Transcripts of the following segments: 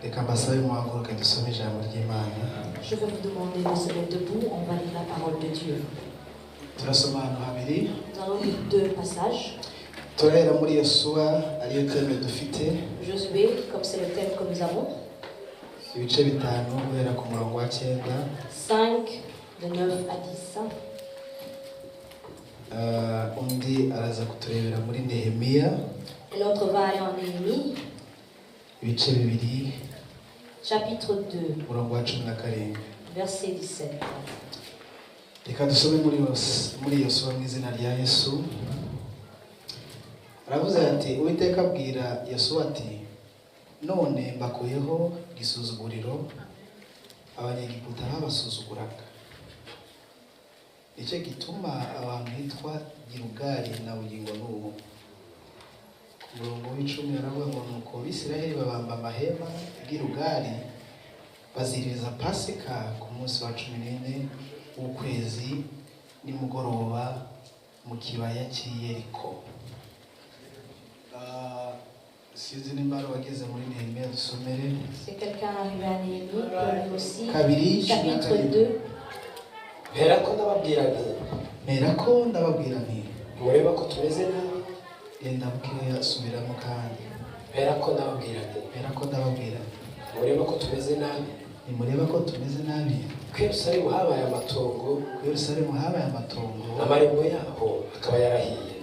Je vais vous demander de se mettre debout, on va lire la parole de Dieu. Nous allons lire deux passages. Josué, comme c'est le thème que nous avons. 5, de 9 à 10. Et l'autre va aller en Néhémie. Chapitre 2, verset 17. Reka dusome muri Yosuwa mu izina rya Yesu. Aravuze ati Uwiteka abwira Yosuwa ati none mbakuyeho gisuzuguriro abanyegiputa babasuzuguraga. Nicyo gituma abantu hitwa Gilugali na bugingo n'ubu. Ku murongo w'icumi aravuga ngo nuko Abisirayeli babamba amahema Gilugali baziririza Pasika ku munsi wa 14 w'ukwezi nimugoroba mu kibaya cy'Yeriko. Sinzi nimba wageze muri Nehemiya dusomere. C'est quelqu'un arrivé à Néhémie, peut lire aussi. Chapitre 2. Mperako ndababwira nti mureba ko tumeze nabi. Genda bukeya subiramo kandi. Mperako ndababwira mureba ko tumeze nabi. Nimureba ko tumeze nabi. Ku Yerusalemu habaye amatongo.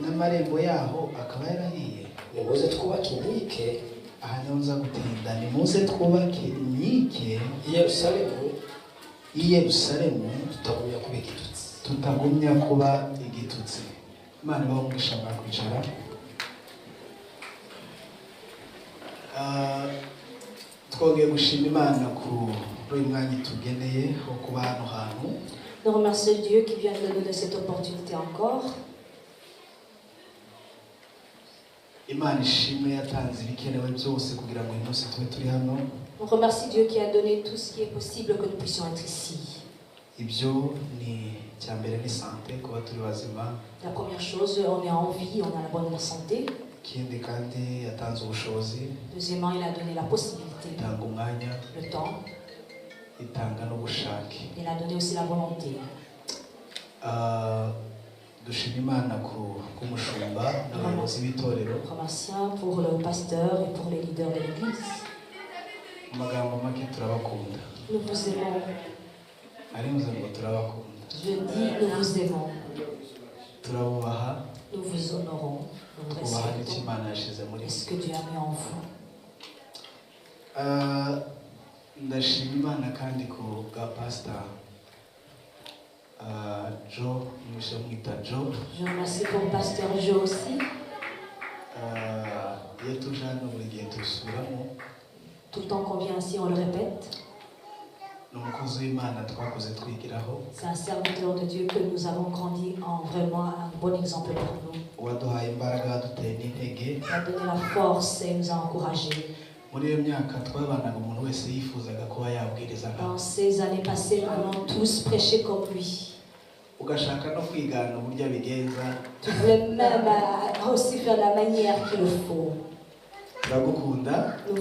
N'amarembo yaho akaba yarahiye. Nimuze twubake inkike. Aha niho nza gutinda. Nimuze twubake inkike i Yerusalemu tutagumya kuba igitutsi. Imana ibahe umugisha mwakwicara. Twongeye gushima Imana kuri mwanya tugeneye wo kuba hano hantu. Nous remercions Dieu qui vient de nous donner cette opportunité encore. Imana ishimwe yatanze ibikenewe byose kugira ngo uyu munsi tube turi hano. On remercie Dieu qui a donné tout ce qui est possible que nous puissions être ici. Ibyo ni cyambere ni santé kuba turi bazima. La première chose, on est en vie, on a la bonne santé. Kindi kandi yatanze ubushobozi. Deuxièmement, il a donné la possibilité, Itanga umwanya, le temps. itanga n'ubushake. Il a donné aussi la volonté. Dushima Imana ku mushumba n'abayobozi b'itorero. Remercions pour le pasteur et pour les leaders de l'église. Amagambo make turabakunda. Nous vous aimons. Arimuze ngo turabakunda. Je dis, nous vous aimons. Turabubaha. Nous vous honorons. Nous vous respectons. Et ce que Dieu a mis en vous. Ndashima Imana kandi ku bwa pastor Joe, Joe. Je remercie pour le pasteur Joe aussi. Tout le temps qu'on vient ici, on le répète. C'est un serviteur de Dieu que nous avons grandi en vraiment un bon exemple pour nous. Il a donné la force et nous a encouragés. Dans ces années passées, nous allons tous prêcher comme lui. Tu voulais même aussi faire la manière qu'il faut. Nous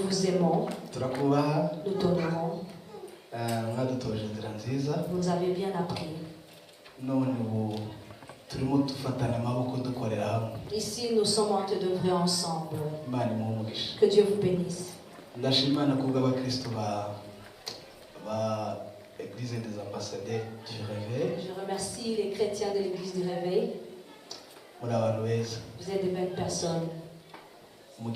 vous aimons. Nous t'honorons. Vous avez bien appris. Ici, nous sommes en train d'œuvrer ensemble. Que Dieu vous bénisse. Église des ambassadeurs du Réveil. Je remercie les chrétiens de l'église du Réveil. Vous êtes des belles personnes. Vous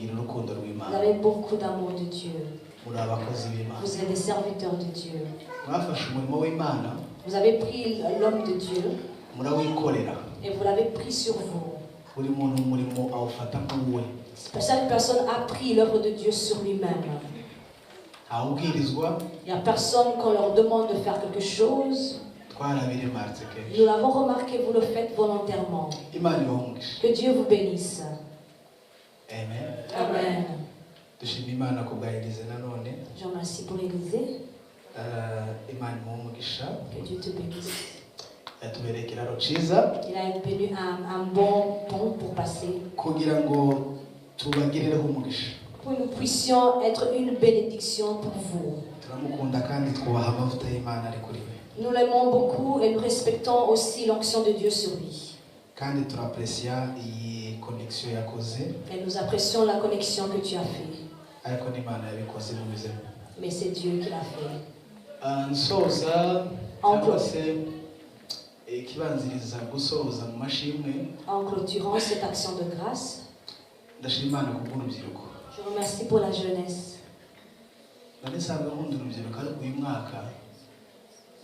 avez beaucoup d'amour de Dieu. Vous êtes des serviteurs de Dieu. Vous avez pris l'homme de Dieu et vous l'avez pris sur vous. Chaque personne a pris l'œuvre de Dieu sur lui-même. Il n'y a personne qu'on leur demande de faire quelque chose. Nous l'avons remarqué, vous le faites volontairement. Que Dieu vous bénisse. Amen. Amen. Je remercie pour l'église. Que Dieu te bénisse. Il a venu un bon pont pour passer. pour que nous puissions être une bénédiction pour vous. Nous l'aimons beaucoup et nous respectons aussi l'onction de Dieu sur lui. Et nous apprécions la connexion que tu as fait. Mais c'est Dieu qui l'a fait. En clôturant cette action de grâce, je remercie pour la jeunesse.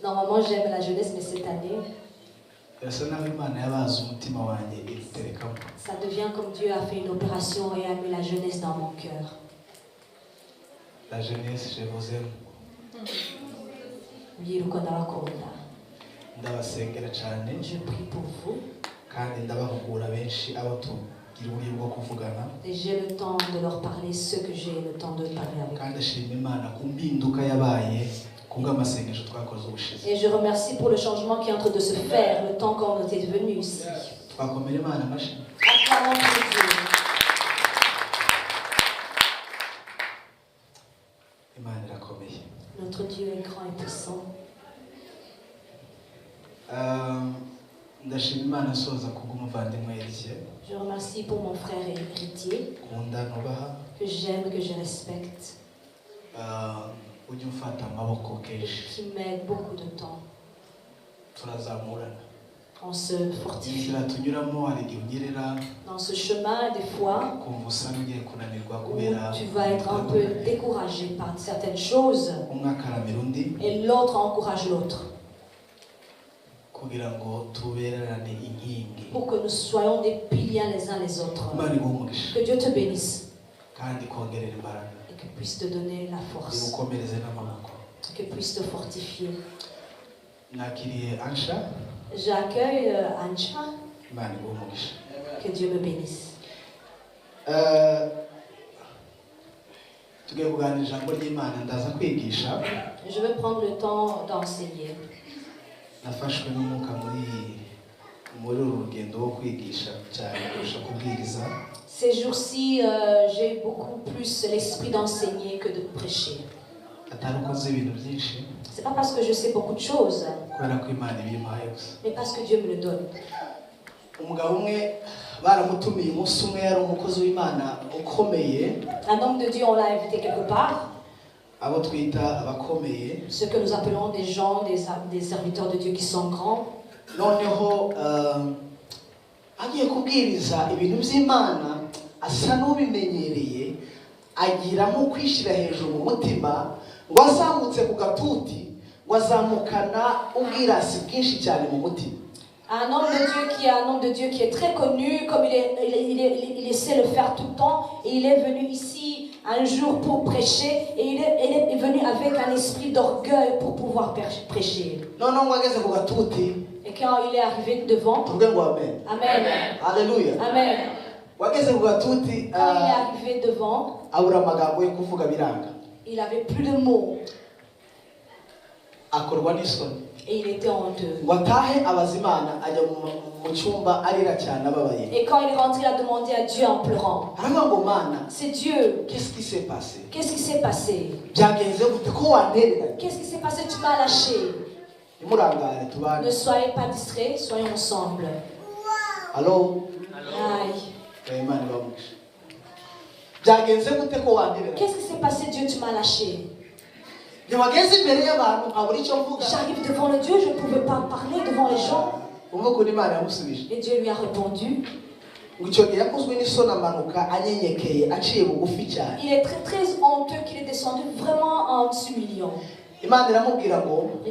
Normalement j'aime la jeunesse, mais cette année, ça devient comme Dieu a fait une opération et a mis la jeunesse dans mon cœur. La jeunesse, je vous aime. Je prie pour vous. Et j'ai le temps de leur parler ce que j'ai le temps de parler avec eux. Et je remercie pour le changement qui est en train de se faire, le temps qu'on était venu ici. Acclamons Dieu. Notre Dieu est grand et puissant. Je remercie pour mon frère héritier que j'aime, que je respecte, qui m'aide beaucoup de temps. On se fortifie. Dans ce chemin, des fois, où tu vas être un peu découragé par certaines choses, et l'autre encourage l'autre. Pour que nous soyons des piliers les uns les autres. Que Dieu te bénisse. Et qu'il puisse te donner la force. Qu'il puisse te fortifier. J'accueille Ancha. Que Dieu me bénisse. Je vais prendre le temps d'enseigner. Ces jours-ci, j'ai beaucoup plus l'esprit d'enseigner que de prêcher. C'est pas parce que je sais beaucoup de choses, mais parce que Dieu me le donne. Un homme de Dieu, on l'a invité quelque part. Ce que nous appelons des gens, des serviteurs de Dieu qui sont grands. Un homme de Dieu qui est très connu, comme il essaie de le faire tout le temps, et il est venu ici un jour pour prêcher, et il est venu avec un esprit d'orgueil pour pouvoir prêcher. Et quand il est arrivé devant, Amen. Alléluia. Amen. Quand il est arrivé devant, il n'avait plus de mots. Et il était honteux. Et quand il est rentré, il a demandé à Dieu en pleurant. C'est Dieu. Qu'est-ce qui s'est passé? Qu'est-ce qui s'est passé? Qu'est-ce qui s'est passé? Tu m'as lâché. Ne soyez pas distraits, soyons ensemble. Allô? Aïe. Qu'est-ce qui s'est passé? Dieu, tu m'as lâché. J'arrive devant le Dieu, je ne pouvais pas parler devant les gens. Et Dieu lui a répondu. Il est très très honteux qu'il est descendu vraiment en s'humiliant. Et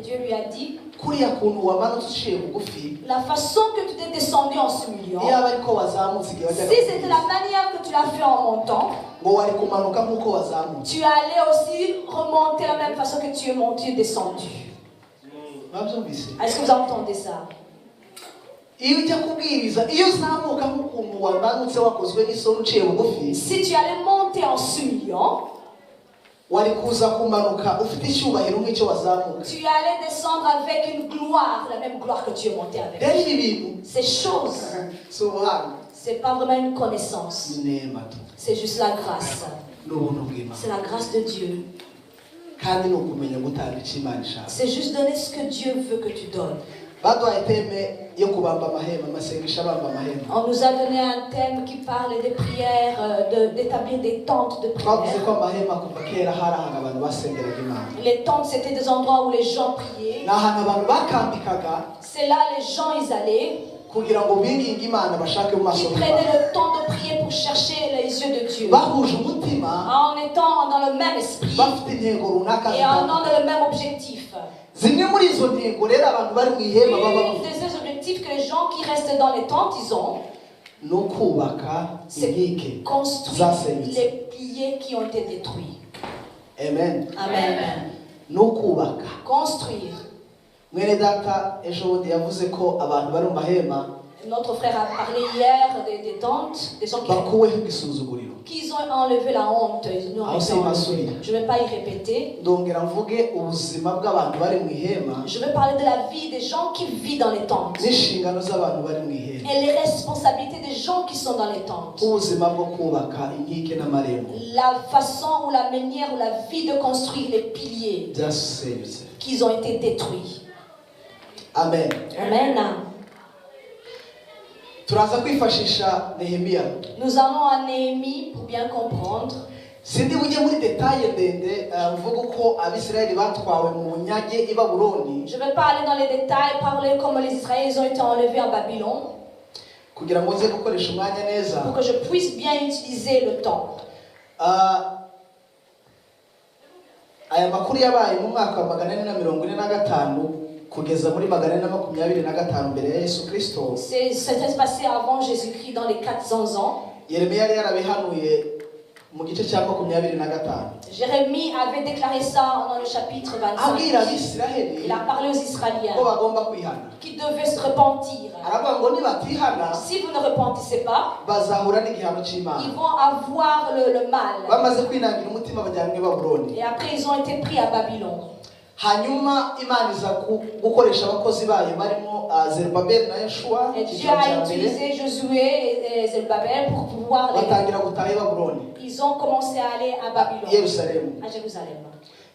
Dieu lui a dit, la façon que tu t'es descendu en s'humiliant, si c'était la manière que tu l'as fait en montant, tu allais aussi remonter la même façon que tu es monté et descendu. Est-ce que vous entendez ça? Si tu allais monter en s'humiliant, tu allais descendre avec une gloire, la même gloire que tu es monté avec. Ces choses, c'est pas vraiment une connaissance. C'est juste la grâce. ni ubuntu bw'Imana C'est la grâce de Dieu. kandi ni ukumenya gutanga icyo Imana ishaka. C'est juste donner ce que Dieu veut que tu donnes. baduhaye iteme yo kubamba amahema amasengesho abamba amahema. On nous a donné un thème qui parle des prières, d'établir des tentes de twavuze prière. ko amahema kuva kera hari ahantu abantu basengeraga Imana. Les tentes, c'était des endroits où les gens priaient. ni ahantu abantu bakambikaga C'est là les gens, ils allaient, kugira ngo binginge Imana bashake mu maso qui prenaient le temps de prier pour chercher les yeux de Dieu. bahuje umutima En étant dans le même esprit bafite intego runaka et en zitandukanye. ayant le même objectif. zimwe muri izo ntego rero abantu bari mu ihema baba Une de ces objectifs que les gens qui restent dans les tentes, ils ont, ni ukubaka c'est inkike construire zasenyutse. les piliers qui ont été détruits. Amen. Amen. ni ukubaka. Construire. mwene data ejo bundi yavuze ko abantu bari mu mahema Notre frère a parlé hier des tentes, des gens bakuweho igisuzuguriro. qui ont enlevé la honte. Ils nous ont Aho enlevé. Je ne vais pas y répéter. ndongera mvuge ubuzima bw'abantu bari mu ihema Je vais parler de la vie des gens qui vivent dans les tentes n'inshingano z'abantu bari mu ihema. et les responsabilités des gens qui sont dans les tentes. ubuzima bwo kubaka inkike n'amarembo La façon ou la manière ou la vie de construire les piliers byasenyutse. qui ont été détruits. Amen. Amen. turaza kwifashisha Nehemiya. Nous allons à Néhémie pour bien comprendre. sindi bujye muri detaye ndende mvuga uko abisirayeli batwawe mu bunyage i Babuloni Je ne vais pas aller dans les détails, parler comment les Israéliens ont été enlevés en Babylone kugira ngo nze gukoresha umwanya neza. pour que je puisse bien utiliser le temps. aya makuru yabaye mu mwaka wa 445 kugeza muri 425 mbere ya Yesu Kristo. C'était passé avant Jésus-Christ dans les 400 ans. Yeremiya yari yarabihanuye mu gice cya 25. Jérémie avait déclaré ça dans le chapitre 25. abwira abisiraheli Il a parlé aux Israéliens ko bagomba kwihana. qui devaient se repentir. aravuga ngo nibatihana Si vous ne repentissez pas, bazahura n'igihano cy'Imana. ils vont avoir le mal. bamaze kwinangira umutima bajyanwe i Babuloni. Et après, ils ont été pris à Babylone. hanyuma Imana iza gukoresha abakozi bayo barimo Zerubabeli na Yeshua. Et Dieu a utilisé Josué et Zerubbabel pour pouvoir les... batangira gutaha i Babuloni. Ils ont commencé à aller à Babylone, Yerusalemu. à Jérusalem.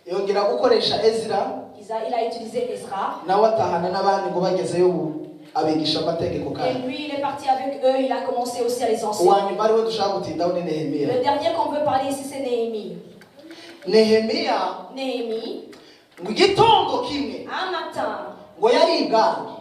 yongera gukoresha Ezra Il a utilisé Ezra. nawe atahana n'abandi ngo bagezeyo abigisha amategeko Et kandi. lui, il est parti avec eux. Il a commencé aussi à les enseigner. uwanyuma ariwe dushaka gutindaho ni Nehemiya. Le dernier qu'on veut parler ici, c'est Néhémie. Nehemiya Néhémie, mu gitondo kimwe un matin, ngo yari ibwami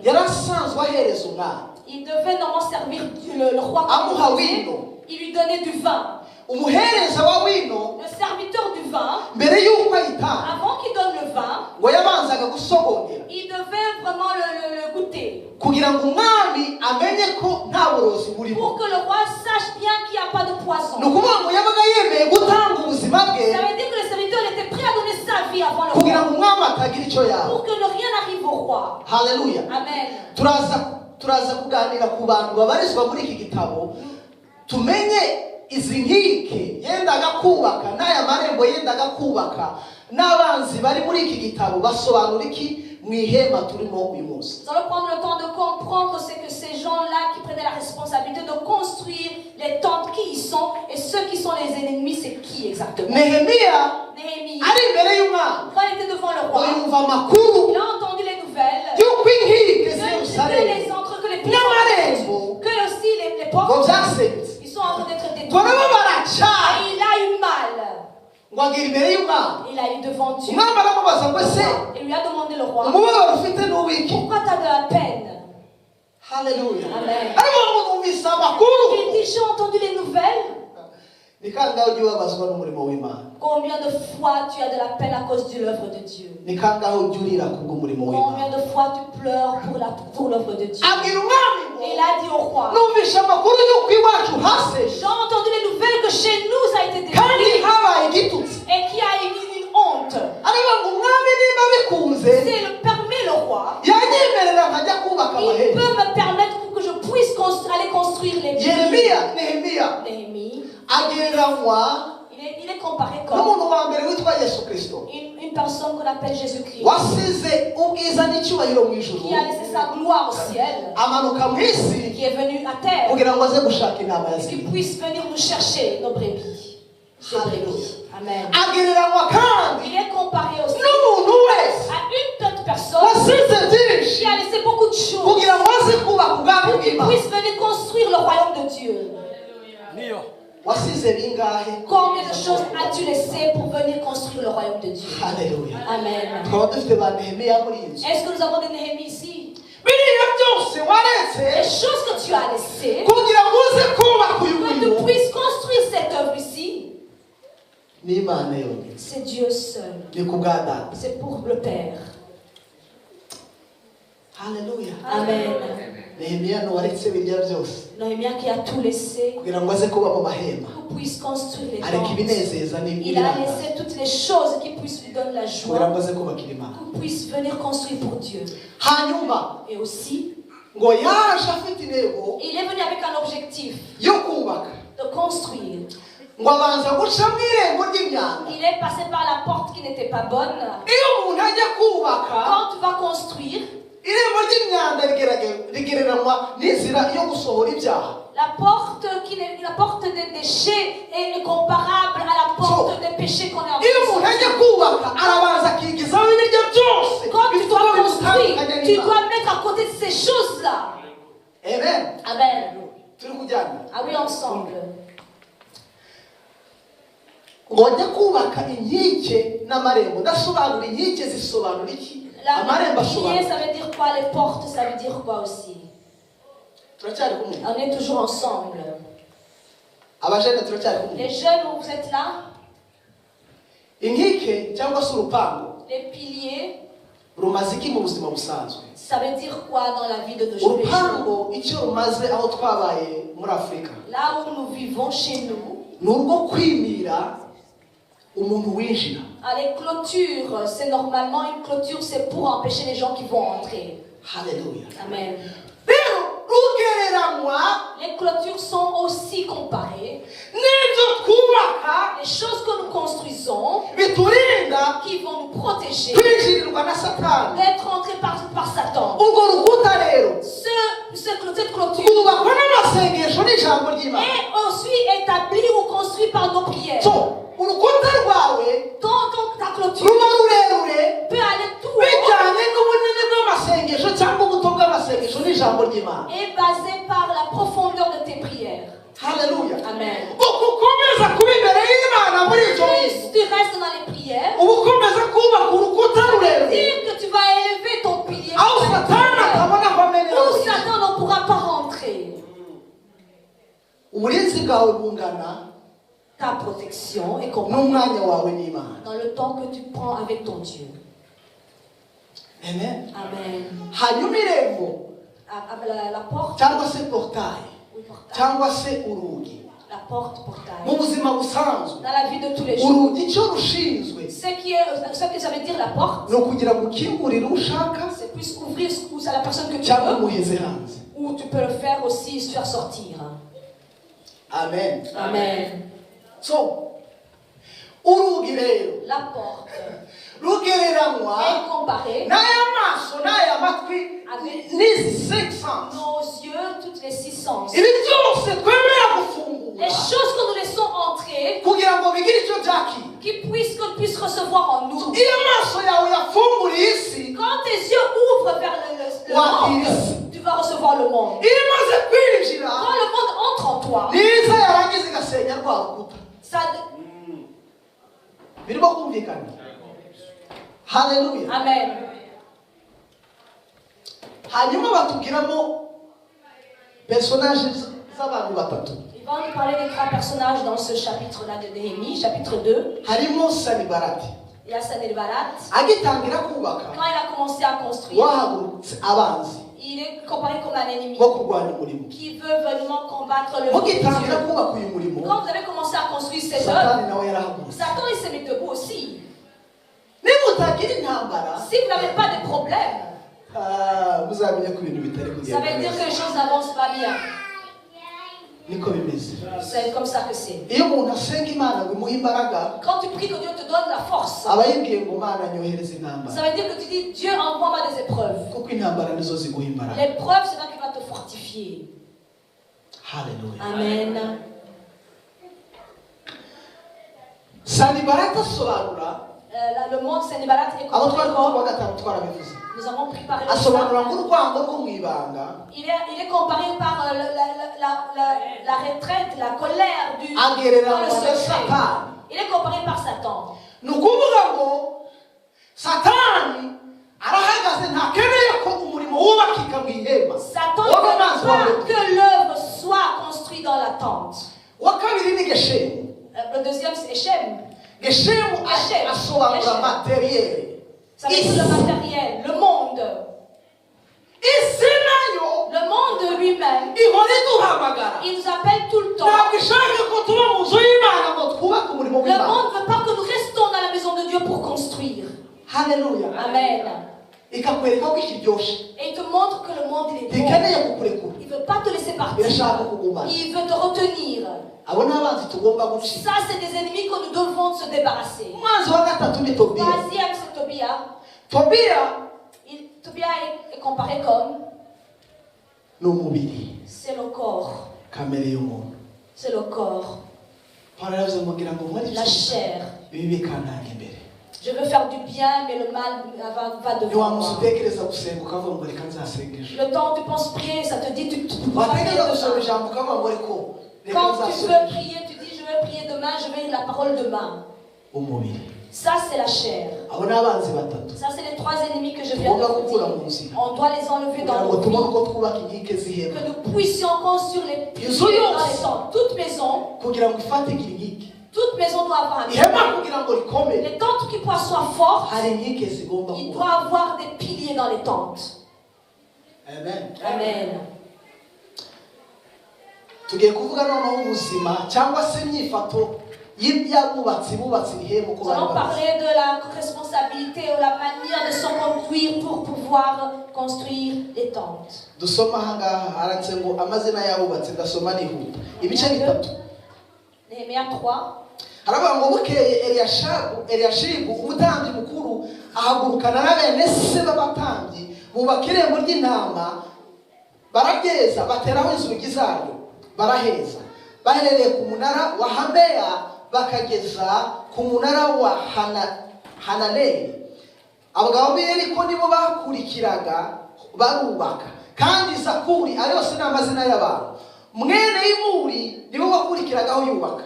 yari asanzwe ahereza umwami il devait normalement servir le roi. amuha wino. Il lui donnait du vin. umuhereza wa wino Le serviteur du vin, mbere y'uko ayitanga avant qu'il donne le vin, ngo yabanzaga gusogongera il devait vraiment le goûter. kugira ngo umwami amenye ko nta burozi burimo. Pour que le roi sache bien qu'il n'y a pas de poison. ni ukuvuga ngo yabaga yemeye gutanga ubuzima bwe Ça veut dire que le serviteur était prêt à donner sa vie avant le kugira roi. ngo umwami atagira icyo yaba. Pour que rien n'arrive au roi. haleluya. Amen. turaza kuganira ku bantu babarizwa muri iki gitabo tumenye izi nkike yendaga kubaka n'aya marembo yendaga kubaka n'abanzi bari muri iki gitabo basobanura iki mu ihema turimo uyu munsi. Nous allons prendre le temps de comprendre ce que ces gens-là qui prenaient la responsabilité de construire les tentes, qui y sont, et ceux qui sont les ennemis, c'est qui exactement. Nehemiya Néhémie, ari imbere y'umwami quand il était devant le roi, yumva amakuru il a entendu les nouvelles y'uko inkike que z'Yerusalemu les entrées, que les piliers, n'amarembo que aussi les ngo portes, byasenyutse ils sont en train d'être détruits. ngo nabo baracana. Et il a eu mal. ngo agera imbere y'umwami. Il a eu devant Dieu. umwami aramubaza ngo ese Il lui a demandé le roi, umubabaro ufite n'uwiki. pourquoi tu as de la peine? haleluya. Amen. ariko ngo numvise amakuru. Il dit, j'ai entendu les nouvelles. ni kangahe ujya ubabazwa n'umurimo w'Imana. Combien de fois tu as de la peine à cause de l'œuvre de Dieu? ni kangahe ujya urira kubw'umurimo Combien w'Imana. de fois tu pleures pour l'œuvre de Dieu? abwira umwami ngo Et il a dit au roi, numvise amakuru y'uko iwacu hasenyutse j'ai entendu les nouvelles que chez nous ça a été kandi détruit habaye igitutsi. et qu'il y a une honte. ariko ngo umwami niba bikunze C'est le permet le roi. yanyemerera nkajya kubaka Il amahema. peut me permettre pour que je puisse aller construire les piliers. Nehemiya Néhémie, agereranywa il est comparé comme n'umuntu wa mbere witwa Yesu Kristo une personne qu'on appelle Jésus-Christ, wasize ubwiza n'icyubahiro mu ijuru qui a laissé sa gloire au ciel, amanuka mu isi qui est venu à terre, kugira ngo aze gushaka inama ya qu'il zibiri. puisse venir nous chercher nos brebis. C'est vrai. Amen. agereranywa kandi Il est comparé aussi n'umuntu wese à une autre personne wasize byinshi qui a laissé beaucoup de choses kugira ngo aze kubaka ubwami pour qu'il bw'Imana. puisse venir construire le royaume de Dieu. Wasize bingahe? Combien de choses as-tu laissé pour venir construire le royaume de Dieu? Haleluya. Amen. Twaba dufite ba Nehemiya muri iyi nzu. Est-ce que nous avons des Néhémies ici? Biriya byose Les waretse choses que tu as laissées, kugira ngo uze kubaka uyu que tu murimo puisses construire cette œuvre ici, n'Imana yonyine. c'est Dieu seul. Ni ku bwa Data. C'est pour le Père. Haleluya. Amen. Nehemiya waretse biriya byose Néhémie qui a tout laissé kugira ngo aze kuba mu mahema. pour puisse construire les Areka tentes. ibinezeza Il a laissé toutes les choses qui puissent lui donner la kugira joie, ngo aze kubakira Imana. pour puisse venir construire pour Dieu. Hanyuma Et aussi, ngo yaje afite intego il est venu avec un objectif yo kubaka. de construire. Ngo abanza guca mu irembo ry'imyanda. Il est passé par la porte qui n'était pas bonne. Iyo umuntu ajya kubaka Quand tu vas construire, irembo ry'imyanda rigereranywa n'inzira yo gusohora ibyaha. la porte des déchets est comparable à la porte des péchés qu'on est en train Iyo umuntu ajya de kubaka arabanza akigizaho ibiryo byose Quand tu bituma dois construire, bimutandukanya tu n'Imana. dois mettre à côté de ces choses-là. Amen. Amen. Turi kujyana. Ah oui, ensemble. Ngo ajya kubaka inkike n'amarembo. Ndasobanura inkike zisobanura iki? Amarembo La pilier, asobanura. ça veut dire quoi? Les portes, ça veut dire quoi aussi? Turacyari kumwe. On est toujours ensemble. Abajene turacyari kumwe. Les jeunes, vous êtes là? Inkike cyangwa se urupango Les piliers, rumaze iki mu buzima busanzwe? ça veut dire quoi dans la vie de nos jours? Urupango icyo rumaze aho twabaye muri Afurika Là où nous vivons chez nous, ni urwo kwimira umuntu winjira. les clôtures, c'est normalement une clôture, c'est pour empêcher les gens qui vont entrer. Haleluya. Amen. Rero rugereranywa Les clôtures sont aussi comparées. n'ibyo twubaka Les choses que nous construisons, biturinda qui vont nous protéger kwinjirirwa na Satani. d'être entrés par Satan. Urwo rukuta rero Cette clôture rwubakwa n'amasengesho n'ijambo ry'Imana. est ensuite établie ou construite par nos prières. So urukuta rwawe Donc ta clôture ruba rurerure peut aller tout haut bijyanye n'ubunini bw'amasengesho cyangwa ubuto bw'amasengesho n'ijambo ry'Imana. et basée par la profondeur de tes prières. Haleluya. Amen. Uko ukomeza kuba imbere y'Imana muri ibyo bintu, Plus tu restes dans les prières, uba ukomeza kubaka urukuta ça veut rurerure dire que tu vas élever ton pilier aho Satani atabona aho amenera où mu gihe. Satan ne pourra pas rentrer. Uburinzi bwawe bungana Ta protection est comparée n'umwanya wawe n'Imana. dans le temps que tu prends avec ton Dieu. Amen. Amen. Hanyuma irembo La porte, cyangwa se portail oui, portail. cyangwa se urugi La porte, mu portail. buzima busanzwe, Dans la vie de tous les jours. urugi icyo rushinzwe Ce que ça veut dire la porte, ni ukugira ngo ukingurire uwo ushaka c'est plus ouvrir à la personne que tu cyangwa veux, umuheze hanze. ou tu peux le faire aussi, se faire sortir. Amen. Amen. So urugi rero La porte rugereranywa est comparée n'aya maso n'aya matwi avec n'izi six sense. nos yeux, toutes les six sens. Ibi byose twemera Les gufungura choses que nous laissons entrer, kugira ngo bigire icyo byakira. qu'on puisse recevoir en nous. Iyo amaso yawe yafunguriye isi, Quand tes yeux ouvrent vers le monde, tu vas recevoir le monde. iyo imaze kwinjira Quand le monde entre en toi, niza yarangiza igasenya rwa rukuta. ça... Birimo kumvikana. Haleluya. Amen. Hanyuma batubwiramo personage z'abantu batatu. Il va nous parler des trois personnages dans ce chapitre-là de Néhémie, chapitre 2. Harimo Sanibalati. Il y a Sanballat. Agitangira kubaka Quand il a commencé à construire, wahagurutse abanzi il est comparé comme un ennemi bo kurwanya umurimo. qui veut vraiment combattre le monde de Mugitangira Dieu. kubaka uyu murimo, Quand vous avez commencé à construire ces œuvres, Satani nawe yarahagurutse. Satan il s'est mis debout aussi. Niba utagira intambara, Si vous n'avez pas de problème, muzamenya ko ibintu bitari ça kugenda veut dire neza. que les choses n'avancent pas bien. Niko bimeze. C'est comme ça que c'est. Iyo umuntu asenga Imana ngo imuhe imbaraga, Quand tu pries que Dieu te donne la force, aba yibwiye ngo Mana nyohereze intambara, ça veut dire que tu dis Dieu envoie-moi des épreuves. kuko intambara nizo ziguha imbaraga. L'épreuve, c'est là qui va te fortifier. Haleluya. Amen. Sanibalati asobanura Le monde Sanballat est abo twari kuvuga comparé. gatanu twarabivuze Nous avons préparé asobanura ça. nk'urwango rwo mu ibanga Il est comparé par la retraite, la colère du dans le agereranywa na secret. satani Il est comparé par Satan. ni ukuvuga ngo satani arahagaze ntakeneye ko umurimo wubakika mu ihema Satan ne veut pas que l'œuvre soit construite dans la tente. uwa kabiri ni geshemu Le deuxième, c'est Shem. geshemu Geshem. asobanura Geshem. materiyeri Ça veut dire le matériel, le monde. isi nayo Le monde lui-même, ihora iduhamagara il nous appelle tout le temps. ntabwo ishaka ko tuba mu nzu y'imana ngo twubake umurimo Le w'imana monde ne veut pas que nous restons dans la maison de Dieu pour construire. haleluya Amen. ikakwereka ko kiryoshye Et il te montre que le monde il est ntikeneye bon. kukurekura Il ne veut pas te laisser partir. irashaka kugumana Il veut te retenir. abo ni abanzi tugomba gucika Ça, c'est des ennemis que nous devons se débarrasser. umwanzi wa gatatu ni tobiya Troisième, c'est Tobia. tobiya Tobia est comparé comme ni umubiri c'est le corps. kamere y'umuntu C'est le corps. pawulo yaravuze ngo ngira ngo muri La chair. ibi bikantanga imbere Je veux faire du bien, mais le mal va devant ntiwamuzi moi. utekereza gusenga ukavuga ngo reka nzasenga ejo Le temps où tu penses prier, ça te dit tu peux pas prier watekereza gusoma demain. ijambo ukavuga ngo reka reka Quand tu nzasenga veux ejo prier, tu dis je veux prier demain, je veux la parole demain. umubiri Ça, c'est la chair. abo ni abanzi batatu Ça, c'est les trois ennemis que je viens de tugomba vous gukura dire. mu nzira On doit les enlever kugira dans ngo nos tubone vies. uko twubaka inkike z'ihema Que nous puissions construire les piliers Inzu dans yose. les temps. Toute maison, kugira ngo ifatikire inkike toute maison doit avoir un ihema pilier. kugira ngo rikomere Les tentes qui soient fortes, hari inkike zigomba il kuba doit avoir des piliers dans les tentes. amen Amen. tugiye kuvuga noneho ubuzima cyangwa se imyifato y'abubatsi bubatse ihema uko Nous bari allons bameze parler de la responsabilité ou la manière de se conduire pour pouvoir construire les tentes. dusoma ahangaha haranditse ngo amazina y'abubatsi ndasoma nihuta ibice bitatu Néhémie 3. haravuga ngo bukeye eliyashibu umutambyi mukuru ahagurukana na bene se b'abatambyi bubaka irembo ry'intama bararyeza bateraho inzugi zaryo baraheza baherereye ku munara wa hameya bakageza ku munara wa hananeli abagabo b'Yeriko nibo bakurikiraga barubaka kandi Zakuri ari yose n'amazina y'abantu mwene Imuri nibo bakurikiragaho yubaka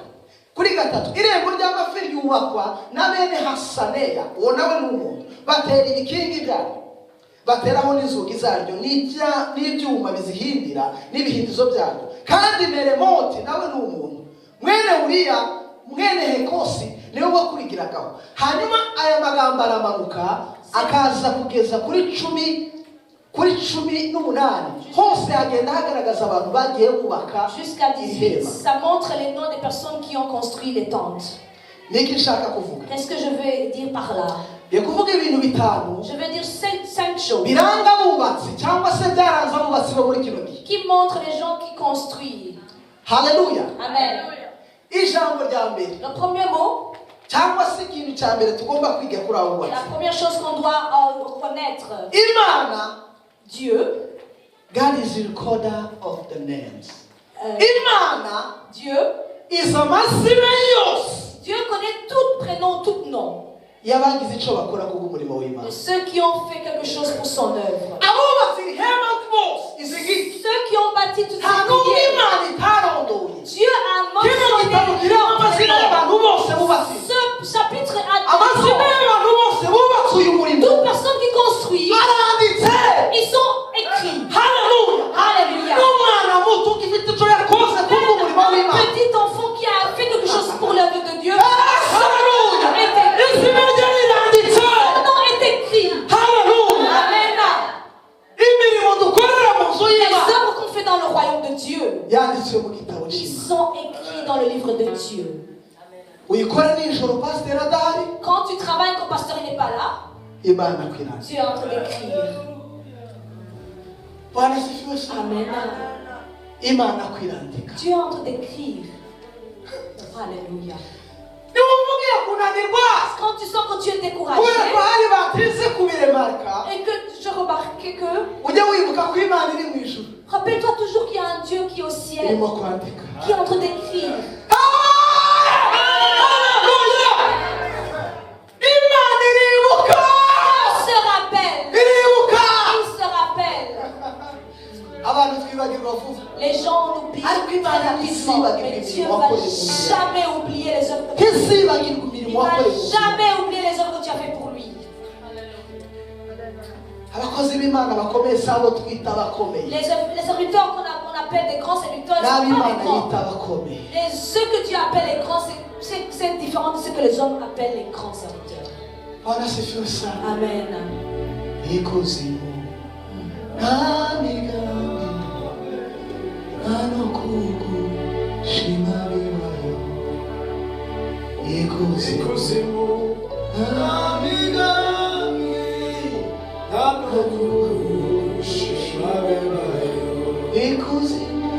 kuri gatatu irembo ry'amafi ryubakwa na bene Hasaneya uwo nawe n'umuntu batera ibikingi byaryo bateraho n'inzugi zaryo n'ibyuma bizihindira n'ibihindizo byaryo kandi Meremoti nawe n'umuntu mwene Uriya mwene Hekosi niwe bakurikiragaho hanyuma aya magambo aramanuka akaza kugeza kuri cumi n'umunani hose hagenda hagaragaza abantu bagiye kubaka Jusqu'à 18, ça montre les noms des personnes qui ont construit les tentes. niki nshaka kuvuga Qu'est-ce que je veux dire par là? ngiye kuvuga ibintu bitanu Je veux dire cinq choses biranga abubatsi cyangwa se byaranze abubatsi bo muri kino gihe qui montrent les gens qui construisent. haleluya Amen. ijambo rya mbere Le premier mot, cyangwa se ikintu cya mbere tugomba kwiga kuri abo et la bubatsi première chose qu'on doit connaître, imana Dieu, God is the recorder of the names imana Dieu izi amazina yose Dieu connaît tout prénom, tout nom y'abagize icyo bakora kubw'umurimo w'imana de ceux qui ont fait quelque chose pour son œuvre. abubatsi ihema bose izi ngiki Ceux qui ont bâti toutes nta ces n'umwe prières. imana itarondoye Dieu a kino gitabo mentionné kirimo leur amazina y'abantu prénom. bose bubatse Ce chapitre a amazina des noms. y'abantu bose bubatse uyu murimo Toute personne qui construit, aranditse ils sont écrits. haleluya Alléluia. n'umwana muto ugifite icyo yakoze kubw'umurimo Un w'imana petit enfant qui a fait quelque chose pour l'œuvre de Dieu, haleluya izina rye riranditse son nom est écrit. haleluya Amen. imirimo dukorera mu nzu Les y'imana œuvres qu'on fait dans le royaume de Dieu, yanditswe mu gitabo ils cy'imana sont écrits dans le livre de Dieu. uyikora nijoro pasiteri adahari Quand tu travailles, quand le pasteur n'est pas là, imana kwirandika tu es en train d'écrire. bwana sifiwe sana Amen. imana kwirandika Tu es en train d'écrire. Alléluia. niba uvugiye kunanirwa Quand tu sens que tu es kubera découragé ko hari batinze kubiremarika et que je remarquais que, ujye wibuka ko imana iri mu ijuru rappelle-toi toujours qu'il y a un Dieu qui est au ciel, irimo kwandika qui est en train d'écrire. haleluya ko Imana ntizibagirwa Mais Dieu imirimo ne va wakoreye mu nzira jamais oublier les œuvres que tu as faites. ntizibagirwa Il imirimo ne va wakoreye mu nzira jamais oublier les œuvres que tu as fait pour lui. abakozi b'Imana bakomeye si abo twita abakomeye Les serviteurs qu'on appelle des grands serviteurs, n'abo ce sont pas Imana les grands. yita abakomeye Et ceux que tu appelles les grands, c'est différent de ce que les hommes appellent les grands serviteurs. Bwana asifiwe sana Amen. ikuzimu nta migambi nta no kugushima bibayo ikuzimu nta migambi nta no kugushima bibayo ikuzimu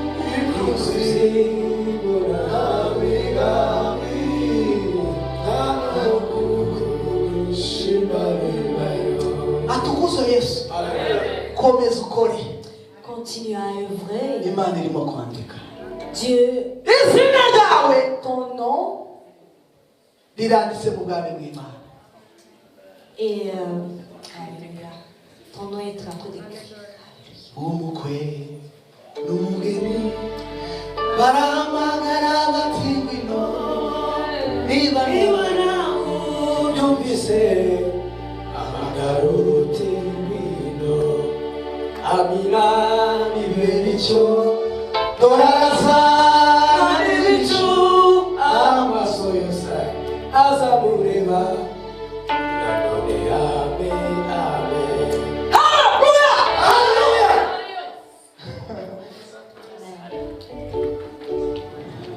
nta migambi nta no kugushima bibayo atukuzwe Yesu komeza ukore Continue à œuvrer. Imana irimo kwandika Dieu, izina ryawe ton nom riranditse mu bwami bw'Imana et Alléluia. Ton nom est en train d'écrire. umukwe n'umugeni barahamagara bati ngwino niba nawe ubyumvise amagara uti ngwino amira bibera icyo dorasa n'ibicu amaso yose azamureba nanone amen amen haleluya haleluya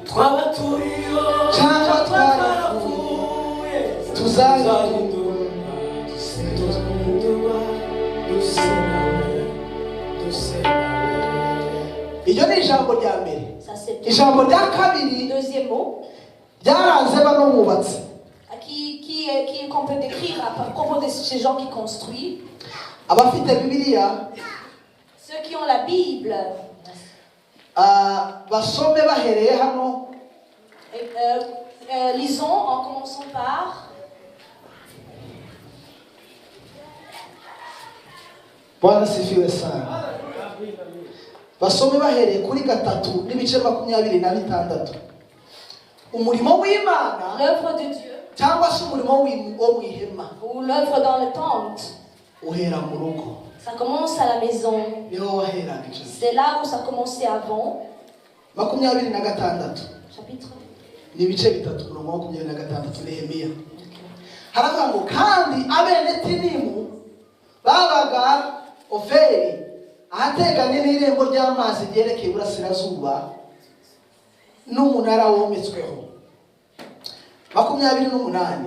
twaba turiyo cyangwa twarapfuye tuzahindurwa duse nawe iryo ni ijambo rya mbere Ça, c'est ijambo rya kabiri deuxième mot ryaranze bano bubatsi qu'on peut décrire à propos de ces gens qui construisent. abafite bibiliya Ceux qui ont la Bible, basome bahereye hano lisons en commençant par Bwana sifiwe sana basome bahereye kuri 3 n'ibice 26 umurimo w'Imana l'œuvre de Dieu cyangwa se umurimo wo mu ihema ou l'œuvre dans le temple. uhera mu rugo Ça commence à la maison. niho waheraga icyo C'est là où ça commençait avant. 26 Chapitre. n'ibice 3 umurongo 26 Nehemiya haravuga ngo kandi abenetinimu babaga Oferi ahateganye n'irembo ry'amazi ryerekeye iburasirazuba n'umunara wometsweho 28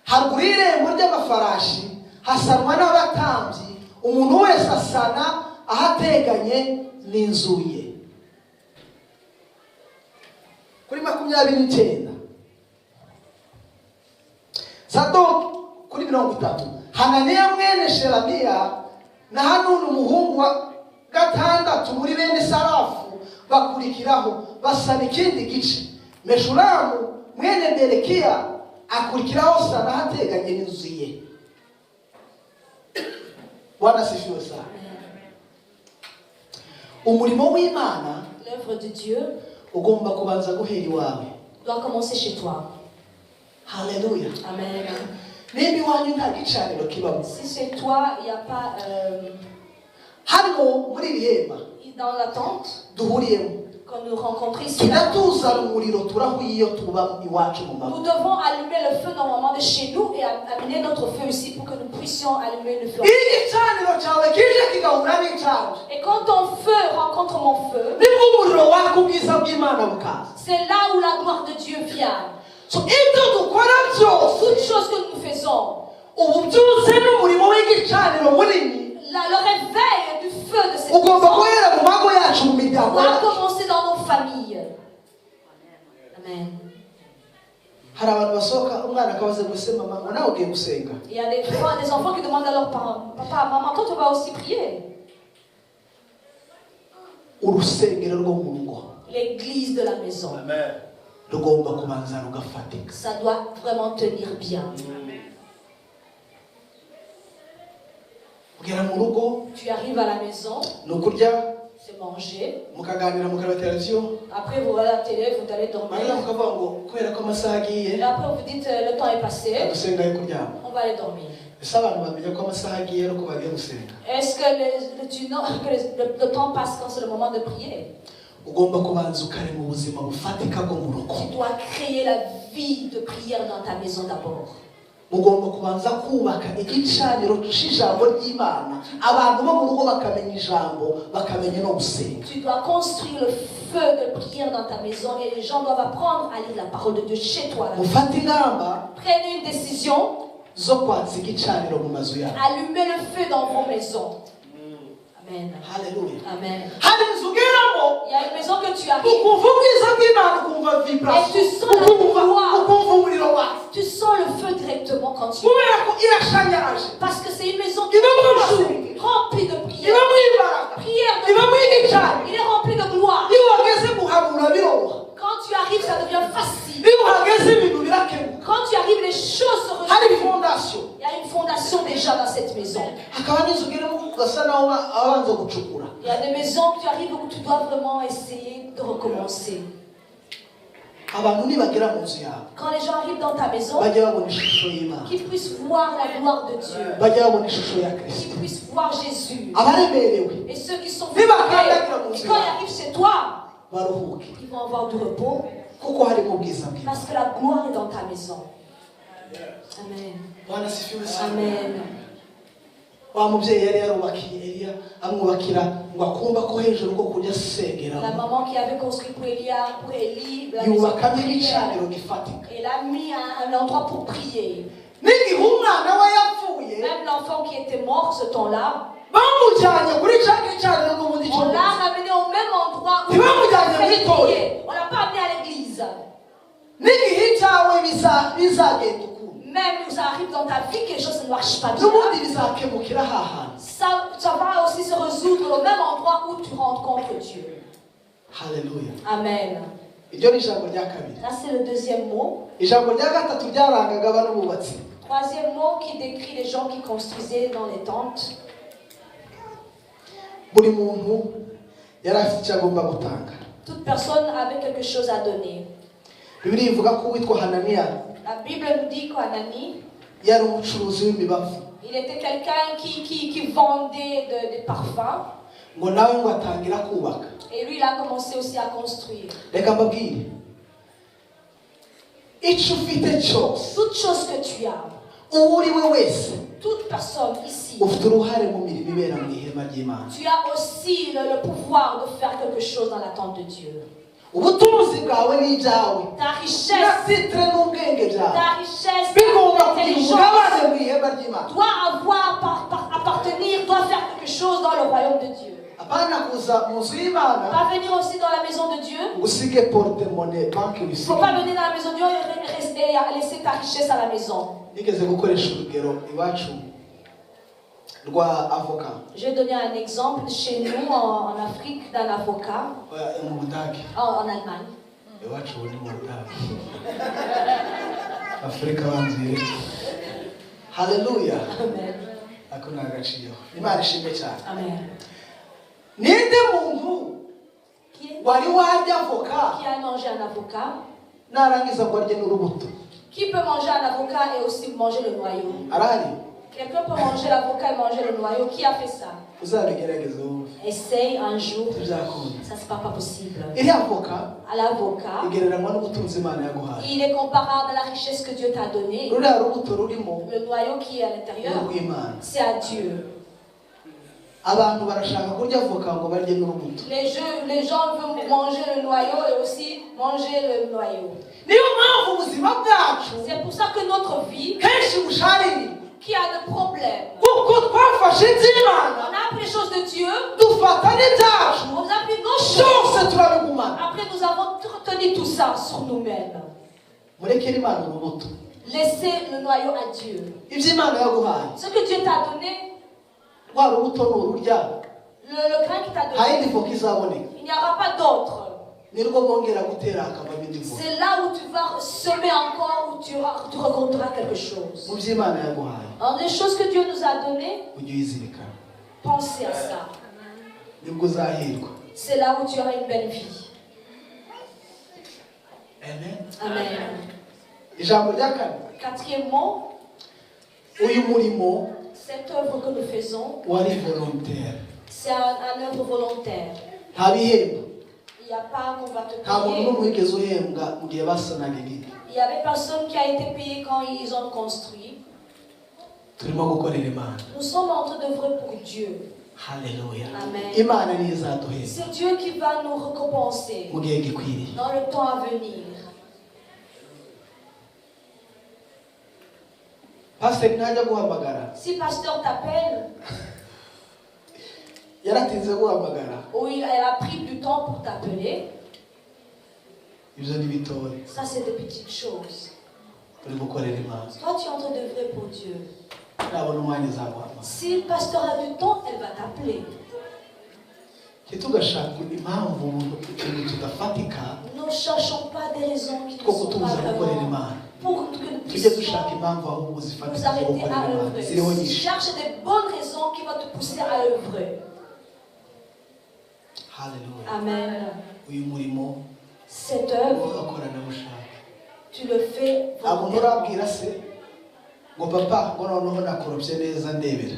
haruguru y'irembo ry'amafarashi hasanwa n'abatambyi umuntu wese asana ahateganye n'inzu ye kuri 29 Sadoki kuri 30 Hananiya mwene Shelamiya na Hanuni umuhungu wa 6 muri bene Sarafu bakurikiraho basana ikindi gice Meshulamu mwene Berekiya akurikiraho sana hateganye n'inzu ye. Bwana sifiwe sana. Umurimo w'Imana, L'œuvre de Dieu ugomba kubanza guhera iwawe. doit commencer chez toi. Haleluya. Amen. Niba iwanyu nta gicaniro kibamo, Si c'est toi, il n'y a pas harimo muri ibihemba dans la tente duhuriyemo qu'on nous rencontre ici. kinatuzana umuriro turahuye iyo tuba iwacu mu mago. Nous devons allumer le feu normalement de chez nous et amener notre feu ici pour que nous puissions allumer le feu. Igicaniro cyawe kije kigahura n'icyawe, Et quand ton feu rencontre mon feu, nibwo umuriro waka ubwiza bw'Imana bukaza. c'est là où la gloire de Dieu vient. So ibyo dukora byose, Toutes choses que nous faisons, ubu byose n'umurimo w'igicaniro munini le réveil du feu de cette ugomba maison guhera mu mago yacu mu miryango doit yacu. commencer dans nos familles. Amen. Hari abantu basohoka umwana akabaza ngo se mama ngo nawe ugiye gusenga. Il y a des enfants qui demandent à leurs parents, papa, maman, toi tu vas aussi prier. Urusengero rwo mu rugo L'église de la maison, rugomba kubanza rugafatika. ça doit vraiment tenir bien. Ugera mu rugo Tu arrives à la maison, ni ukurya c'est et manger. mukaganira mukareba televiziyo. Après vous regardez la télé, vous allez dormir. Marina mukavuga ngo kubera ko amasaha agiye. Et après vous dites le temps est passé. Dusenga yo kuryama. On va aller dormir. Ese abantu bamenya ko amasaha agiye no ko bagiye gusenga. Est-ce que le temps passe quand c'est le moment de prier? Ugomba kubanza ukarema ubuzima bufatika bwo mu rugo. Tu dois créer la vie de prière dans ta maison d'abord. Ugomba kubanza kubaka igicaniro cy'ijambo ry'Imana, abantu bo mu rugo bakamenya ijambo, bakamenya no gusenga. Tu dois construire le feu de prière dans ta maison et les gens doivent apprendre à lire la parole de Dieu chez toi. Mufate ingamba Prenez une décision. zo kwatsa igicaniro mu mazu yabo. Allumez le feu dans vos maisons. Amen. Haleluya. Amen. Hari inzugeramo Il y a une maison que tu arrives ukumva ubwiza bw'Imana, ukumva vibration, et tu sens la gloire. ukumva umuriro wayo. Tu sens le feu directement quand tu Kubera ko irashanyaraje, parce que c'est une maison qui ibamo est amashuri, remplie de prière. ibamo imbaraga, Prière ibamo de igicaniro. il est rempli de gloire. Iyo wageze guhabura biroroha, Quand tu arrives, ça devient facile. iyo uhageze ibintu birakemuka. Quand tu arrives, les choses se Hari résolvent. fondation, Il y a une fondation déjà dans cette maison. hakaba n'inzugeramo ugasa naho abanza gucukura. Il y a des maisons où tu arrives où tu dois vraiment essayer de recommencer. Abantu nibagera mu nzu yawe Quand les gens arrivent dans ta maison, bajya babona ishusho y'Imana, qu'ils puissent voir la gloire de Dieu, bajya babona ishusho ya Kristo. qu'ils puissent voir Jésus. Abaremerewe Et ceux qui sont Mais bah, fatigués, quand et quand ils arrivent chez toi, baruhuke, ils vont avoir du repos kuko harimo ubwiza bw'Imana. parce que la gloire est dans ta maison. Amen. Bwana asifiwe sana. Amen. Wa mubyeyi yari yarubakiye Eliya, amwubakira ngo akumva ko hejuru ko kujya asengera. La maman qui avait construit pour Élie, la maison Yubakamo de prière, igicaniro gifatika. elle a mis un endroit pour prier. N'igihe umwana we yapfuye, Même l'enfant qui était mort ce temps-là, bamujyanye kuri cya gicaniro n'ubundi on cyo. l'a ramené au même endroit où Tu vas me on dire, fait Victor. prier. On l'a pas amené à l'église. N'igihe cyawe bizagenda ukuntu, Même où ça arrive dans ta vie, quelque chose ne marche pas bien. n'ubundi bizakemukira hahantu. Ça va aussi se résoudre au même endroit où tu rencontres Dieu. Haleluya. Amen. Iryo ni ijambo rya kabiri. Là, c'est le deuxième mot. Ijambo rya gatatu ryarangaga abanububatsi. Troisième mot qui décrit les gens qui construisaient dans les tentes. Buri muntu yari afite icyo agomba gutanga. Toute personne avait quelque chose à donner. Bibiliya ivuga ko uwitwa Hananiya La Bible nous dit qu'Anani, yari umucuruzi w'imibavu, il était quelqu'un qui vendait des parfums. ngo nawe ngo atangira kubaka. Et lui, il a commencé aussi à construire. Reka mbabwire, icyo ufite cyose, Toute chose que tu as, uwo uri we wese, toute personne ici, ufite uruhare mu mirimo ibera mu ihema ry'Imana. tu as aussi le pouvoir de faire quelque chose dans la tente de Dieu. Ubutunzi bwawe n'ibyawe, Ta na richesse, titre n'ubwenge byawe ta richesse, bigomba ta kugira intelligence umugabane mu ihema ry'Imana. doit appartenir, doit faire quelque chose dans le royaume de Dieu. Apana kuza mu nzu y'Imana Pas venir aussi dans la maison de Dieu. ngo usige porte-monnaie banki Il ne ubisige. faut pas venir dans la maison de Dieu et rester à laisser ta richesse à la maison. Nigeze gukoresha urugero iwacu rwa avoka Je vais donner un exemple chez nous en Afrique d'un avocat mu Budage. en Allemagne. Iwacu ubu ni mu Budage. Afurika banzire. Haleluya. Amen. Ako ni agaciro. Imana ishimwe cyane. Amen. Ninde muntu Qui wari warya avoka a mangé un avocat? narangiza ngo arye n'urubuto? Qui peut manger un avocat et aussi manger le noyau? Arahari? Quelqu'un peut manger l'avocat et manger le noyau. Qui a fait ça? Uzabigerageze wumve. Essaye un jour. Tuzakunda. Ça ne sera pas possible. Iri avoka À l'avocat, igereranywa n'ubutunzi Imana yaguhaye. il est comparable à la richesse que Dieu t'a donnée. Ruriya rubuto rurimo Le noyau qui est à l'intérieur, ni urw'Imana. c'est à Dieu. Abantu barashaka kurya avoka ngo barye n'urubuto. Les gens veulent manger le noyau et aussi manger le noyau. Niyo mpamvu ubuzima bwacu C'est pour ça que notre vie, kenshi bushaririwe, qui a des problèmes, kuko twafashe iby'Imana on a appris les choses de Dieu, dufata n'ibyacu on a appris nos choses. byose turabigumana. Après, nous avons retenu tout ça sur nous-mêmes. Murekere Imana urubuto. Laissez le noyau à Dieu. Iby'Imana yaguhaye, Ce que Dieu t'a donné, rwa rubuto nururya le grain qui t'a nta donné, yindi voka izaboneka. il n'y aura pas d'autre. Nirwo bongera gutera hakavamo indi voka. C'est là où tu vas semer encore, où tu rencontreras quelque chose. Mu by'Imana yaguhaye Alors, les choses que Dieu nous a données, ujye uyizirikana, pensez à ça. nibwo uzahirwa. c'est là où tu auras une belle vie. Amen. Amen. Ijambo rya kane, Quatrième mot, uyu murimo cette œuvre que nous faisons, wari volontaire. c'est un œuvre volontaire. Nta bihembo, Il n'y a pas qu'on va te nta muntu payer. n'umwe wigeze uhembwa mu gihe basanaga inkingi. Il n'y avait personne qui a été payé quand ils ont construit. Turimo gukorera Imana. Nous sommes en train d'œuvrer pour Dieu. Haleluya. Amen. Imana niyo izaduhemba C'est Dieu qui va nous récompenser mu gihe gikwiriye. dans le temps à venir. Pasiteri ntajya guhamagara, Si pasteur t'appelle, yaratinze guhamagara, ou elle a pris du temps pour t'appeler, ibyo ni bitoya. ça c'est des petites choses. Turi gukorera Imana. Toi tu es en train d'œuvrer pour Dieu. Nabona umwanya izaguhamagara. Si le pasteur a du temps, elle va t'appeler. Ntitugashake impamvu ikintu kidafatika Ne cherchons pas des raisons qui ne two sont pas kutubuza gukorera vraiment Imana. pour que nous Tujye puissions dushaka impamvu ahubwo nous zifatika zo arrêter gukorera à Imana. Ziriho œuvrer. nyinshi. Cherche des bonnes raisons qui vont te pousser à œuvrer. Haleluya. Amen. Uyu murimo Cette œuvre, w'abakoranabushake. tu le fais Ntabwo volontairement. nturabwira se ngo papa ngo noneho nakorobye neza ndebera.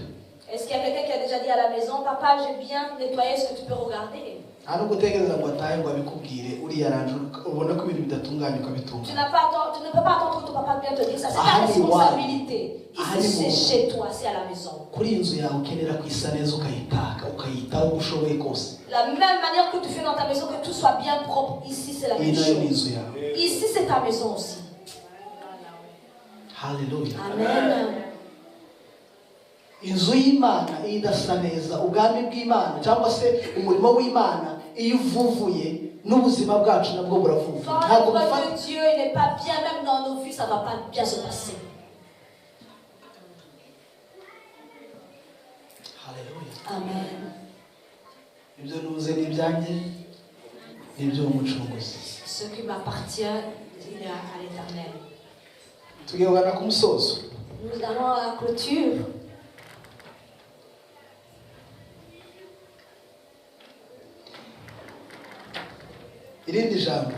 Est-ce qu'il y a quelqu'un qui a déjà dit à la maison, papa, j'ai bien nettoyé, est-ce que tu peux regarder? Nta no gutegereza ngo atahe ngo abikubwire uriya aranje ubona ko ibintu bidatunganye Tu ukabitunganya. ne peux pas attendre que ton papa vienne te dire ça. C'est ta Ah, responsabilité. ah, Ici, c'est ah, chez toi, c'est à la maison. Kuri iyi nzu yawe ukenera ko isa neza ukayitaka ukayitaho uko ushoboye kose. La même manière que tu fais dans ta maison, que tout soit bien propre, ici, c'est la Iyi même nayo ni chose. inzu yawe. Ici, c'est ta maison aussi. Haleluya. Amen. Inzu y'Imana iyo idasa neza, ubwami bw'Imana cyangwa se umurimo w'Imana iyo uvuvuye n'ubuzima bwacu nabwo buravuvuye. Quand Ntabwo l'œuvre bufata de Dieu n'est pas bien, même dans nos vies, ça ne va pas bien se passer. Haleluya. Amen. Ibyo nuze ni ibyanjye n'iby'umucunguzi. Ce qui m'appartient, il est à l'Éternel. Tugiye kugana ku musozo. Nous allons à la clôture. Irindi jambo.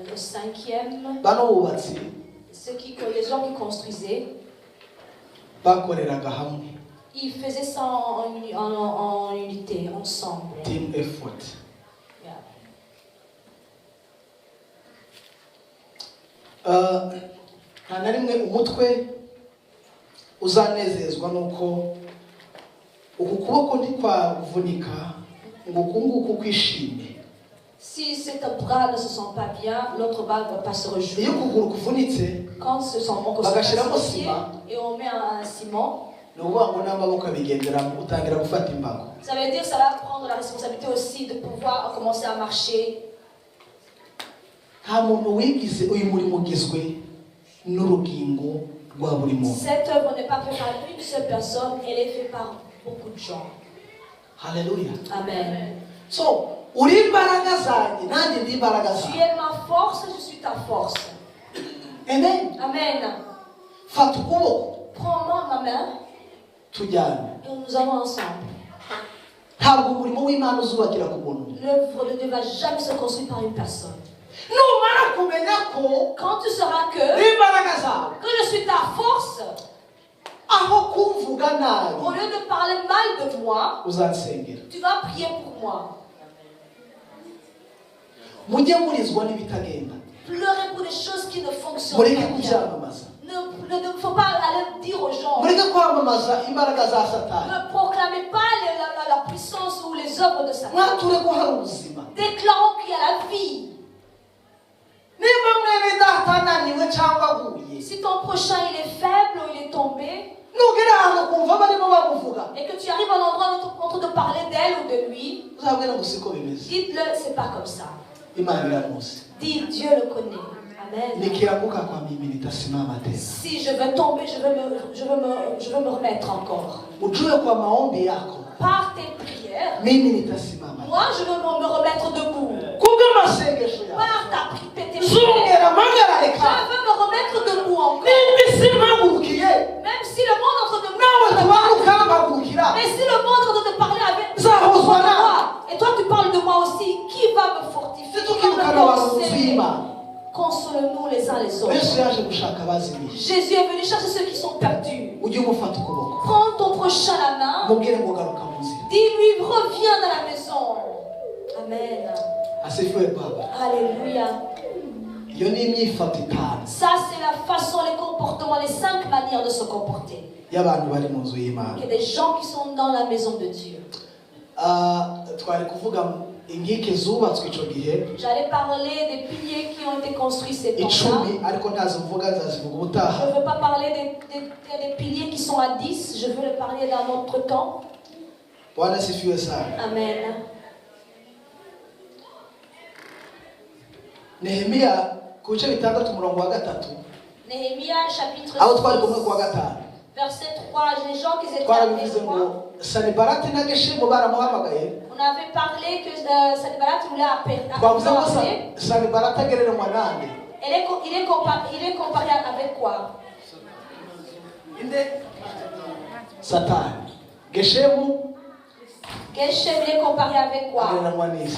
Le cinquième, Bano bubatsi les gens qui construisaient, bakoreraga hamwe. ils faisaient ça en unité, ensemble. Team effort. Yeah. Nta na rimwe umutwe uzanezezwa nuko uku kuboko ntikwavunika ngo uku nguku kwishime. Si cet bras ne se sent pas bien, l'autre bras ne va pas se Iyo réjouir. ukuguru kuvunitse Quand on se sent Bagashiramo pied sima. et on met un ciment, ni ukuvuga ngo n'amaboko abigenderamo utangira gufata imbago. ça veut dire que ça va prendre la responsabilité aussi de pouvoir commencer à marcher. Nta muntu wigize uyu murimo ugizwe n'urugingo rwa buri muntu. Cette œuvre n'est pas faite par une seule personne, elle est faite par beaucoup de gens. Haleluya. Amen. So uri imbaraga zanjye nanjye ndi imbaraga Tu zawe. es ma force, je suis ta force. Amen. Amen. Fata ukuboko Prends-moi ma main tujyane. et nous allons ensemble. Ntabwo umurimo w'Imana uzubakira ku muntu. L'œuvre de Dieu ne va jamais se construire par une personne. Numara kumenya ko Quand tu sauras ndi que imbaraga zawe, je suis ta force, aho kumvuga nabi au lieu de parler mal de moi, uzansengera. tu vas prier pour moi. Mujye murizwa n'ibitagenda. Pleurer pour des choses qui ne fonctionnent Mureke pas bien. kubyamamaza. Ne faut pas aller dire aux gens. Mureke kwamamaza imbaraga za Satani. Ne proclamez pas la puissance ou les œuvres de Satan. Mwature ko hari ubuzima. Déclarons qu'il y a la vie. Niba mwene data ananiwe cyangwa aguye, Si ton prochain il est faible ou il est tombé, nugera ahantu kumva barimo bamuvuga, et que tu arrives à un endroit où on est en train de parler d'elle ou de lui, uzabwira ngo siko bimeze. dites-le, c'est pas comme ça. Imana iramuzi. Dis, Dieu le connaît. Amen. Nikianguka kwa mimi nitasimama tena. Si je veux tomber, je veux me remettre encore. Ujue kwa maombi yako, Par tes prières, mimi nitasimama. moi je veux me remettre debout. Kubw'amasengesho yawe, Par ta tes prières, zongera mpagarare je kandi. veux me remettre debout encore. Nimba isi impagurukiye, Même si le monde est en train de nawe tuba me ukambagurukira, mais si le monde est en train de parler avec Zahozwa nawe. toi, et toi tu parles de moi aussi, consolons-nous les uns les autres. Yesu yaje gushaka abazimiye. Jésus est venu chercher ceux qui sont perdus. Ujye umufata ukuboko. Prends ton prochain à la main. Mubwire ngo garuka mu nzira. Dis-lui, reviens dans la maison. Amen. Asifiwe Baba. Alléluia. Iyo ni imyifato itanu Ça, c'est la façon, les comportements, les 5 manières de se comporter. y'abantu bari mu nzu y'Imana. Il y a des gens qui sont dans la maison de Dieu. Twari kuvuga inkike zubatswe icyo gihe J'allais parler des piliers qui ont été construits ces temps-là. icumi ariko ntazivuga nzazivuga ubutaha. Je ne veux pas parler des piliers qui sont à 10. Je veux le parler dans notre temps. Bwana asifiwe sana. Amen. Nehemiya ku bice bitandatu umurongo wa gatatu Néhémie chapitre aho twari kumwe 6, kuwa gatanu verset 3. Les gens qui étaient twarabivuze avec ngo moi, Sanibalati na Geshimu baramuhamagaye. on avait parlé que Sanballat voulait Twavuze ko appeler. Sanibalati agereranywa nande? Il est comparé avec quoi? Inde Satani. Geshimu Geshem, il est comparé avec quoi? agereranywa n'isi.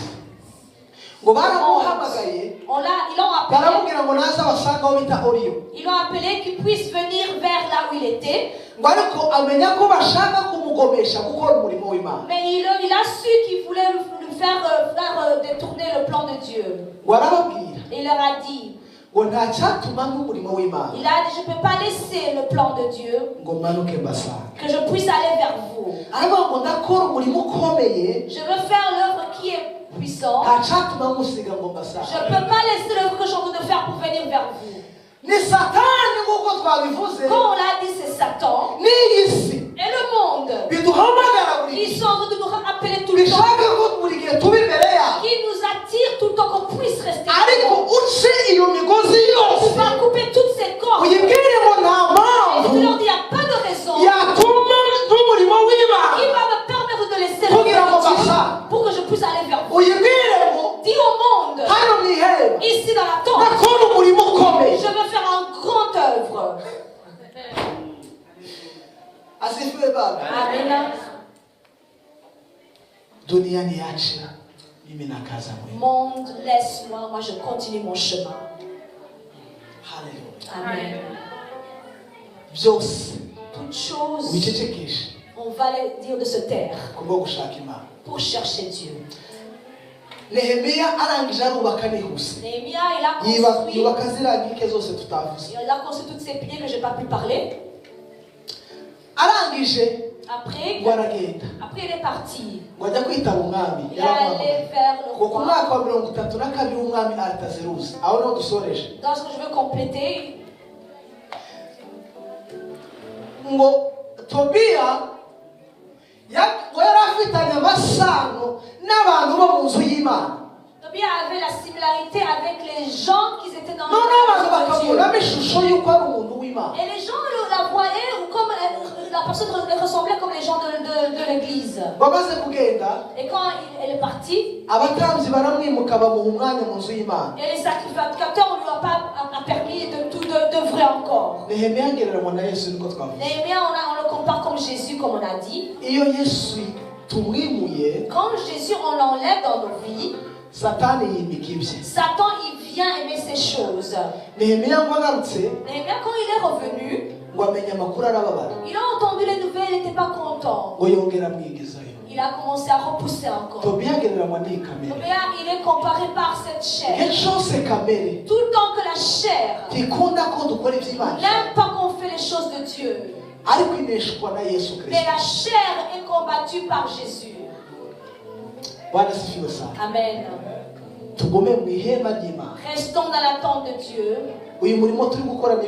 Ngo baramuhamagaye Ils l'ont appelé. baramubwira ngo naze abasanga aho bita Oriyo. Ils l'ont appelé qu'il puisse venir vers là où il était. Ngo ariko amenya ko bashaka kumugomesha gukora umurimo w'Imana. Mais il a su qu'il voulait lui faire détourner le plan de Dieu. Ngo arababwira Et il leur a dit, ngo nta cyatuma nk'umurimo w'Imana il a dit, je ne peux pas laisser le plan de Dieu, ngo manuke mbasanga. que je puisse aller vers vous. Aravuga ngo ndakora umurimo ukomeye Je veux faire l'œuvre qui est puissante. nta cyatuma musiga ngo Je mbasanga. ne peux pas laisser l'œuvre que je suis en train de faire pour venir vers vous. Ni Satani nk'uko twabivuze Quand on l'a dit, c'est Satan n'iyi si et le monde. biduhamagara buri Ils gihe sont en train de nous appeler tout le temps. bishaka ko buri gihe tuba imbere yabo Qui nous attire tout le temps qu'on puisse rester. ariko uce iyo migozi Tu yose vas couper toutes ces cordes. Et uyibwire ngo nta mpamvu tu leur dis, il n'y a pas de raison yatuma n'umurimo qui w'Imana va me permettre de laisser le kugira ngo plan de Dieu mbasanga. pour que je puisse aller vers vous. uyibwire ngo Dis au monde, hano mu ihema ici dans la tente, ndakora umurimo ukomeye. je veux faire une grande œuvre. Asifiwe Baba. Amen. Dunia niache mimi nakaza mwendo. Monde, laisse-moi, moi je continue mon chemin. Haleluya. Amen. Byose Toutes choses, wicecekeshe on va les dire de se taire kubwo gushaka Imana. pour chercher Dieu. Nehemiya arangije arubaka nihuse. Néhémie, il a construit. yubaka ziriya nkike zose tutavuze. Il a construit toutes ces piliers que je n'ai pas pu parler. Arangije Après, ngo aragenda il est parti. ngo ajya kwitaba umwami. Il est allé vers le ngo ku roi. mwaka wa 32 w'umwami Artazeruzi aho niho dusoreje. Dans ce que je veux compléter, ngo Tobiya ngo yari afitanye amasano n'abantu bo mu nzu y'Imana. Tobia avait la similarité avec les gens qui étaient dans noneho abantu la maison de Dieu. bakabonamo ishusho y'uko ari umuntu w'Imana. Et les gens la voyaient comme la personne ressemblait comme les gens de l'église. bamaze kugenda Et quand elle est partie, abatambyi baramwimuka bamuha umwanya mu nzu y'Imana. et les sacrificateurs, on ne lui a pas permis d'œuvrer encore. Nehemiya agereranywa na Yesu niko twavuze. Néhémie, on le compare comme Jésus, comme on a dit. Iyo Yesu tumwimuye Quand Jésus, on l'enlève dans nos vies, Satani yimika ibye. Satan, il vient aimer ces choses. Nehemiya ngo agarutse Néhémie, quand il est revenu, ngo amenya amakuru arababara il a entendu les nouvelles, il n'était pas content. ngo yongera amwigizayo. Il a commencé à repousser encore. Tobiya agereranywa n'iyi kamere. Tobia, il est comparé par cette chair. igihe cyose kamere Tout le temps que la chair ntikunda ko dukora iby'Imana n'aime pas qu'on fait les choses de Dieu. ariko ineshwa na Yesu Mais Kristo. la chair est combattue par Jésus. Bwana asifiwe sana. Amen. tugume mu ihema ry'Imana. Restons dans l'attente de Dieu. uyu murimo turi gukora ni